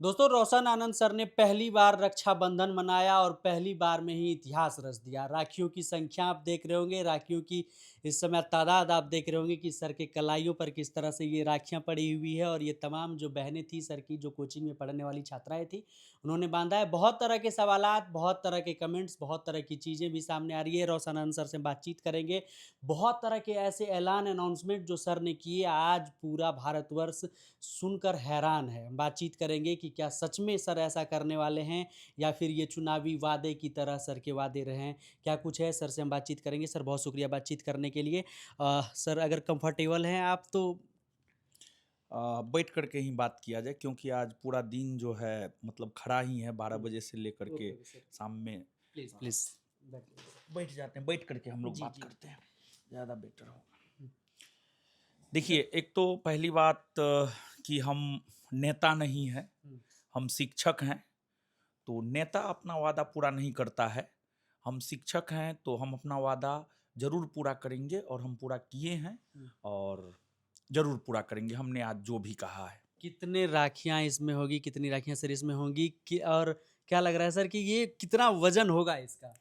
दोस्तों रोशन आनंद सर ने पहली बार रक्षाबंधन मनाया और पहली बार में ही इतिहास रच दिया। राखियों की संख्या आप देख रहे होंगे, राखियों की इस समय तादाद आप देख रहे होंगे कि सर के कलाइयों पर किस तरह से ये राखियां पड़ी हुई है। और ये तमाम जो बहनें थी सर की, जो कोचिंग में पढ़ने वाली छात्राएं थी, उन्होंने बांधा है। बहुत तरह के सवालात, बहुत तरह के कमेंट्स, बहुत तरह की चीज़ें भी सामने आ रही है। रोशन आनंद सर से बातचीत करेंगे। बहुत तरह के ऐसे ऐलान अनाउंसमेंट जो सर ने किए, आज पूरा भारतवर्ष सुनकर हैरान है। हम बातचीत करेंगे कि क्या सच में सर ऐसा करने वाले हैं या फिर ये चुनावी वादे की तरह सर के वादे रहे हैं। क्या कुछ है, सर से हम बातचीत करेंगे। सर बहुत शुक्रिया बातचीत करने के लिए। सर अगर कंफर्टेबल हैं आप तो बैठ कर के ही बात किया जाए, क्योंकि आज पूरा दिन जो है मतलब खड़ा ही है 12 बजे से लेकर के ओके सर, शाम में। प्लीज़ प्लीज़ बैठिए। बैठ जाते हैं, बैठ करके हम लोग जी बात जी। करते हैं, ज़्यादा बेटर होगा। हम्म, देखिए, सर। एक तो पहली बात कि हम नेता नहीं हैं, हम्म, हम शिक्षक हैं। तो नेता अपना वादा पूरा नहीं करता है। हम शिक्षक हैं तो हम अपना वादा ज़रूर पूरा करेंगे, और हम पूरा किए हैं हम्म। और ज़रूर पूरा करेंगे हमने आज जो भी कहा है। कितने राखियां इसमें होगी, कितनी राखियां सर इसमें होंगी कि, और क्या लग रहा है सर कि ये कितना वजन होगा इसका?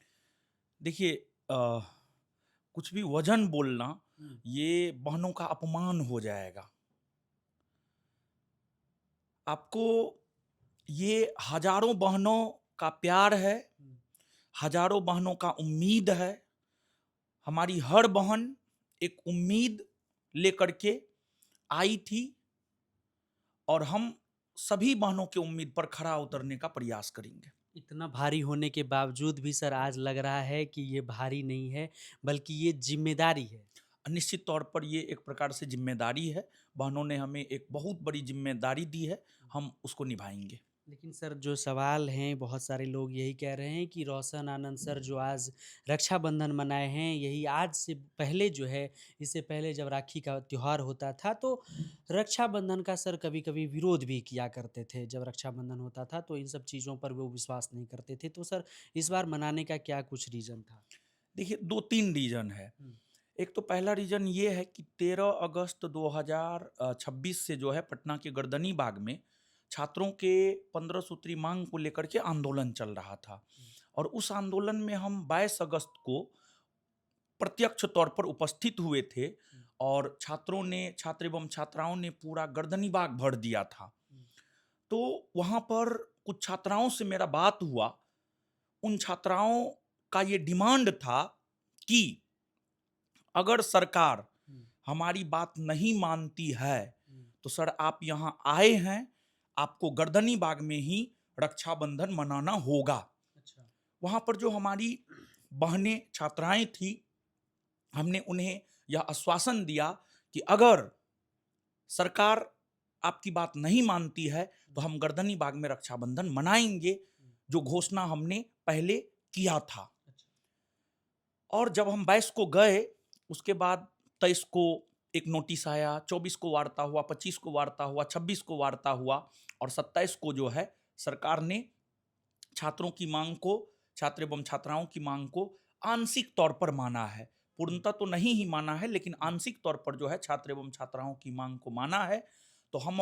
देखिए, कुछ भी वजन बोलना, हम्म, ये बहनों का अपमान हो जाएगा। आपको ये हजारों बहनों का प्यार है, हम्म, हजारों बहनों का उम्मीद है। हमारी हर बहन एक उम्मीद लेकर के आई थी, और हम सभी बहनों के उम्मीद पर खरा उतरने का प्रयास करेंगे। इतना भारी होने के बावजूद भी सर आज लग रहा है कि ये भारी नहीं है, बल्कि ये जिम्मेदारी है। निश्चित तौर पर ये एक प्रकार से जिम्मेदारी है। बहनों ने हमें एक बहुत बड़ी जिम्मेदारी दी है, हम उसको निभाएंगे। लेकिन सर जो सवाल हैं, बहुत सारे लोग यही कह रहे हैं कि रोशन आनंद सर जो आज रक्षाबंधन मनाए हैं, यही आज से पहले जो है, इससे पहले जब राखी का त्योहार होता था तो रक्षाबंधन का सर कभी कभी विरोध भी किया करते थे। जब रक्षाबंधन होता था तो इन सब चीज़ों पर वो विश्वास नहीं करते थे। तो सर इस बार मनाने का क्या कुछ रीज़न था? देखिए, 2-3 रीज़न है। हम्म, एक तो पहला रीज़न ये है कि 13 अगस्त 2026 से जो है पटना के गर्दनी बाग में छात्रों के 15 सूत्री मांग को लेकर के आंदोलन चल रहा था। हम्म, और उस आंदोलन में हम 22 अगस्त को प्रत्यक्ष तौर पर उपस्थित हुए थे, हम्म, और छात्र एवं छात्राओं ने पूरा गर्दनी बाग भर दिया था। हम्म, तो वहाँ पर कुछ छात्राओं से मेरा बात हुआ। उन छात्राओं का ये डिमांड था कि अगर सरकार हम्म, हमारी बात नहीं मानती है, हम्म, तो सर आप यहाँ आए हैं, आपको गर्दनी बाग में ही रक्षाबंधन मनाना होगा। अच्छा। वहाँ पर जो हमारी बहनें छात्राएं थी, हमने उन्हें यह आश्वासन दिया कि अगर सरकार आपकी बात नहीं मानती है, तो हम्म, हम गर्दनी बाग में रक्षाबंधन मनाएंगे, हम्म, जो घोषणा हमने पहले किया था। अच्छा। और जब हम 22 को गए, उसके बाद 23 को एक नोटिस आया, 24 को वार्ता हुआ, 25 को वार्ता हुआ, 26 को वार्ता हुआ, और 27 को जो है सरकार ने छात्रों की मांग को, छात्र एवं छात्राओं की मांग को आंशिक तौर पर माना है। हम्म, पूर्णतः तो नहीं ही माना है, लेकिन हम्म, आंशिक तौर पर जो है छात्र एवं छात्राओं की मांग को माना है। तो हम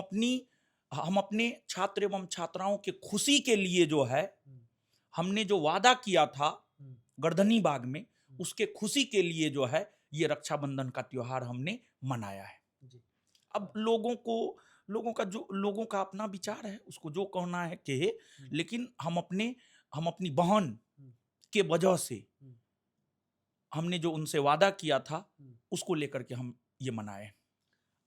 अपने छात्र एवं छात्राओं के खुशी के लिए जो है, हम्म, हमने जो वादा किया था हम्म, गर्दनी बाग में, हम्म, उसके खुशी के लिए जो है ये रक्षाबंधन का त्योहार हमने मनाया है। जी। अब लोगों का अपना विचार है, उसको जो कहना है कहे, हम्म, लेकिन हम अपनी बहन हम्म, के वजह से हम्म, हमने जो उनसे वादा किया था, हम्म। उसको लेकर के हम ये मनाए।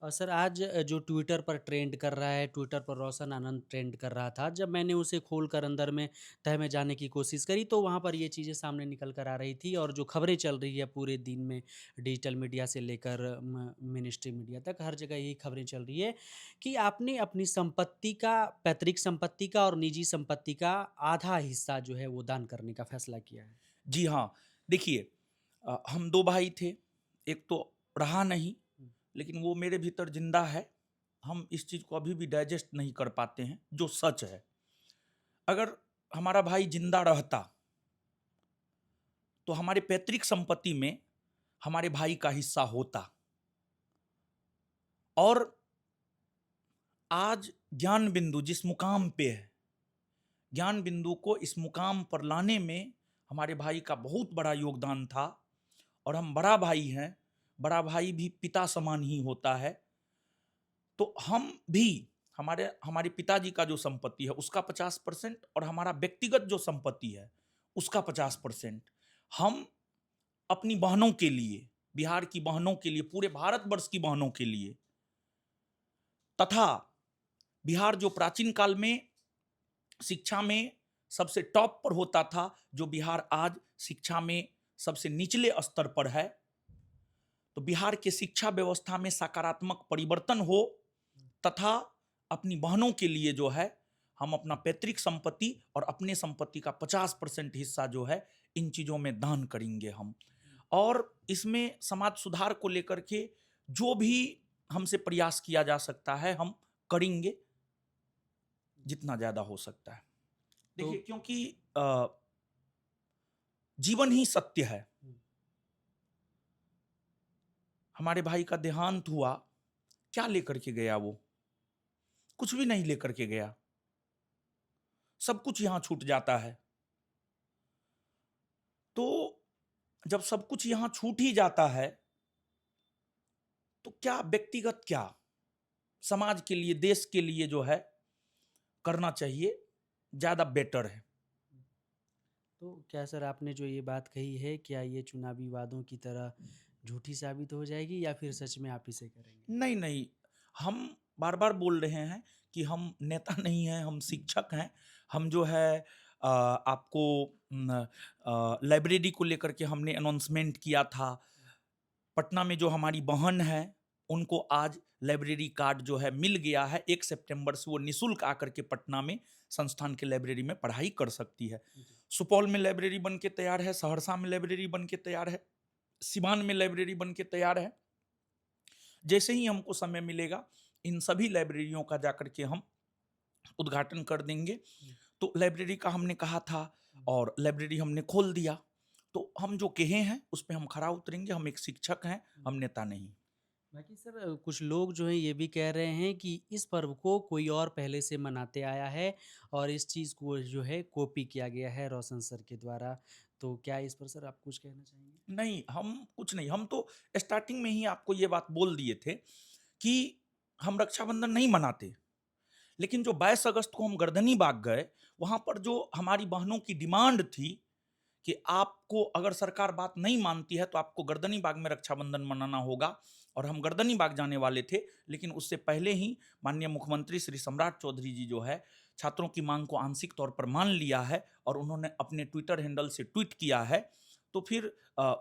और सर आज जो ट्विटर पर ट्रेंड कर रहा है, ट्विटर पर रोशन आनंद ट्रेंड कर रहा था, जब मैंने उसे खोलकर अंदर में तह में जाने की कोशिश करी तो वहाँ पर ये चीज़ें सामने निकल कर आ रही थी। और जो खबरें चल रही है पूरे दिन में, डिजिटल मीडिया से लेकर मिनिस्ट्री मीडिया तक, हर जगह यही खबरें चल रही है कि आपने अपनी संपत्ति का, पैतृक संपत्ति का और निजी संपत्ति का आधा हिस्सा जो है वो दान करने का फैसला किया है। जी हाँ, देखिए, हम 2 भाई थे, एक तो रहा नहीं, हम्म, लेकिन वो मेरे भीतर ज़िंदा है। हम इस चीज़ को अभी भी डाइजेस्ट नहीं कर पाते हैं, जो सच है। अगर हमारा भाई ज़िंदा रहता, तो हमारे पैतृक संपत्ति में हमारे भाई का हिस्सा होता। और आज ज्ञान बिंदु जिस मुकाम पे है, ज्ञान बिंदु को इस मुकाम पर लाने में हमारे भाई का बहुत बड़ा योगदान था। और हम बड़ा भाई हैं, बड़ा भाई भी पिता समान ही होता है। तो हम भी हमारे पिताजी का जो संपत्ति है उसका 50% और हमारा व्यक्तिगत जो संपत्ति है उसका 50% हम अपनी बहनों के लिए, बिहार की बहनों के लिए, पूरे भारतवर्ष की बहनों के लिए, तथा बिहार जो प्राचीन काल में शिक्षा में सबसे टॉप पर होता था, जो बिहार आज शिक्षा में सबसे निचले स्तर पर है, तो बिहार के शिक्षा व्यवस्था में सकारात्मक परिवर्तन हो, तथा अपनी बहनों के लिए जो है हम अपना पैतृक संपत्ति और अपने संपत्ति का 50% हिस्सा जो है इन चीजों में दान करेंगे हम। और इसमें समाज सुधार को लेकर के जो भी हमसे प्रयास किया जा सकता है हम करेंगे, जितना ज्यादा हो सकता है। देखिए, तो क्योंकि जीवन ही सत्य है। हमारे भाई का देहांत हुआ, क्या लेकर के गया वो? कुछ भी नहीं लेकर के गया, सब कुछ यहां छूट जाता है। तो जब सब कुछ यहां छूट ही जाता है तो क्या व्यक्तिगत, क्या समाज के लिए, देश के लिए जो है करना चाहिए, ज्यादा बेटर है। तो क्या सर आपने जो ये बात कही है, क्या ये चुनावी वादों की तरह झूठी साबित हो जाएगी या फिर सच में आप इसे करेंगे? नहीं नहीं, हम बार बार बोल रहे हैं कि हम नेता नहीं हैं, हम शिक्षक हैं। हम जो है आपको लाइब्रेरी को लेकर के हमने अनाउंसमेंट किया था। पटना में जो हमारी बहन है उनको आज लाइब्रेरी कार्ड जो है मिल गया है। 1 सितंबर से वो निःशुल्क आकर के पटना में संस्थान के लाइब्रेरी में पढ़ाई कर सकती है। सुपौल में लाइब्रेरी बन के तैयार है, सहरसा में लाइब्रेरी बन के तैयार है, सिवान में लाइब्रेरी बन के तैयार है। जैसे ही हमको समय मिलेगा इन सभी लाइब्रेरियों का जाकर के हम उद्घाटन कर देंगे। तो लाइब्रेरी का हमने कहा था और लाइब्रेरी हमने खोल दिया। तो हम जो कहे हैं उस पर हम खरा उतरेंगे। हम एक शिक्षक हैं, हम नेता नहीं। बाकी सर कुछ लोग जो हैं ये भी कह रहे हैं कि इस पर्व को कोई और पहले से मनाते आया है और इस चीज़ को जो है कॉपी किया गया है रोशन सर के द्वारा। तो क्या इस पर सर आप कुछ कहना चाहेंगे? नहीं, हम कुछ नहीं। हम तो स्टार्टिंग में ही आपको ये बात बोल दिए थे कि हम रक्षाबंधन नहीं मनाते। लेकिन जो 22 अगस्त को हम गर्दनी बाग गए, वहां पर जो हमारी बहनों की डिमांड थी कि आपको अगर सरकार बात नहीं मानती है तो आपको गर्दनी बाग में रक्षाबंधन मनाना होगा, और हम गर्दनी बाग जाने वाले थे। लेकिन उससे पहले ही माननीय मुख्यमंत्री श्री सम्राट चौधरी जी जो है छात्रों की मांग को आंशिक तौर पर मान लिया है और उन्होंने अपने ट्विटर हैंडल से ट्वीट किया है। तो फिर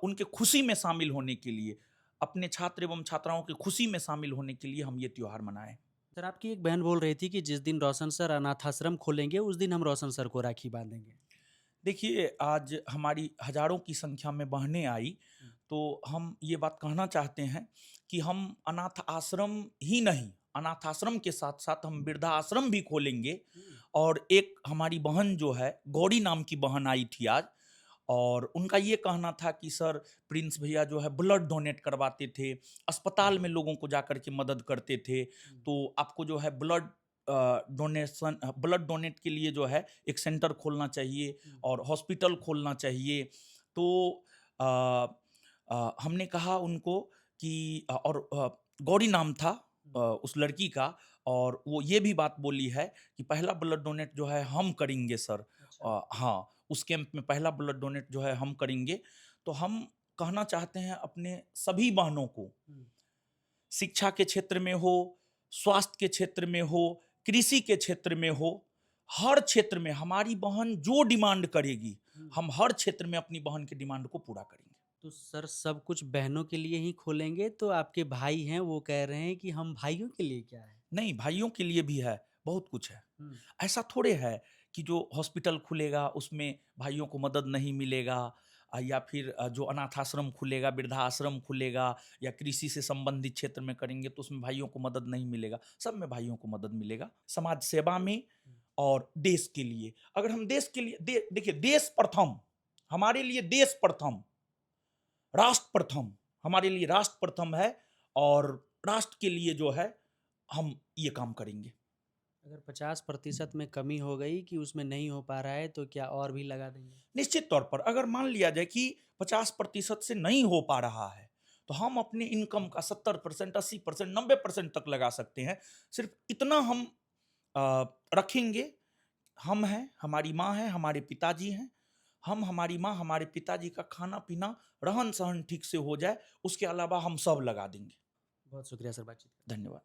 उनके खुशी में शामिल होने के लिए, अपने छात्र एवं छात्राओं की खुशी में शामिल होने के लिए हम ये त्योहार मनाएं। सर आपकी एक बहन बोल रही थी कि जिस दिन रोशन सर अनाथ आश्रम खोलेंगे उस दिन हम रोशन सर को राखी बांधेंगे। देखिए, आज हमारी हजारों की संख्या में बहनें आई, तो हम ये बात कहना चाहते हैं कि हम अनाथ आश्रम ही नहीं, अनाथ आश्रम के साथ साथ हम वृद्धा आश्रम भी खोलेंगे। और एक हमारी बहन जो है, गौरी नाम की बहन आई थी आज, और उनका ये कहना था कि सर प्रिंस भैया जो है ब्लड डोनेट करवाते थे, अस्पताल में लोगों को जाकर के मदद करते थे, तो आपको जो है ब्लड डोनेट के लिए जो है एक सेंटर खोलना चाहिए और हॉस्पिटल खोलना चाहिए। तो आ, हमने कहा उनको कि गौरी नाम था उस लड़की का, और वो ये भी बात बोली है कि पहला ब्लड डोनेट जो है हम करेंगे सर। हाँ, उस कैंप में पहला ब्लड डोनेट जो है हम करेंगे। तो हम कहना चाहते हैं अपने सभी बहनों को, शिक्षा के क्षेत्र में हो, स्वास्थ्य के क्षेत्र में हो, कृषि के क्षेत्र में हो, हर क्षेत्र में हमारी बहन जो डिमांड करेगी हम हर क्षेत्र में अपनी बहन की डिमांड को पूरा करेंगे। तो सर सब कुछ बहनों के लिए ही खोलेंगे, तो आपके भाई हैं वो कह रहे हैं कि हम भाइयों के लिए क्या है? नहीं, भाइयों के लिए भी है, बहुत कुछ है। हम्म, ऐसा थोड़े है कि जो हॉस्पिटल खुलेगा उसमें भाइयों को मदद नहीं मिलेगा, या फिर जो अनाथ आश्रम खुलेगा, वृद्धा आश्रम खुलेगा, या कृषि से संबंधित क्षेत्र में करेंगे तो उसमें भाइयों को मदद नहीं मिलेगा। सब में भाइयों को मदद मिलेगा, समाज सेवा में और देश के लिए। अगर हम देश के लिए देखिए, देश प्रथम, हमारे लिए देश प्रथम, राष्ट्र प्रथम, हमारे लिए राष्ट्र प्रथम है, और राष्ट्र के लिए जो है हम ये काम करेंगे। अगर 50% में कमी हो गई कि उसमें नहीं हो पा रहा है तो क्या और भी लगा देंगे? निश्चित तौर पर अगर मान लिया जाए कि 50% से नहीं हो पा रहा है, तो हम अपने इनकम का 70%, 80%, 90% तक लगा सकते हैं। सिर्फ इतना हम रखेंगे, हम हैं, हमारी माँ है, हमारे पिताजी हैं। हम, हमारी माँ, हमारे पिताजी का खाना-पीना, रहन-सहन ठीक से हो जाए, उसके अलावा हम सब लगा देंगे। बहुत शुक्रिया सर बातचीत करने के लिए। धन्यवाद।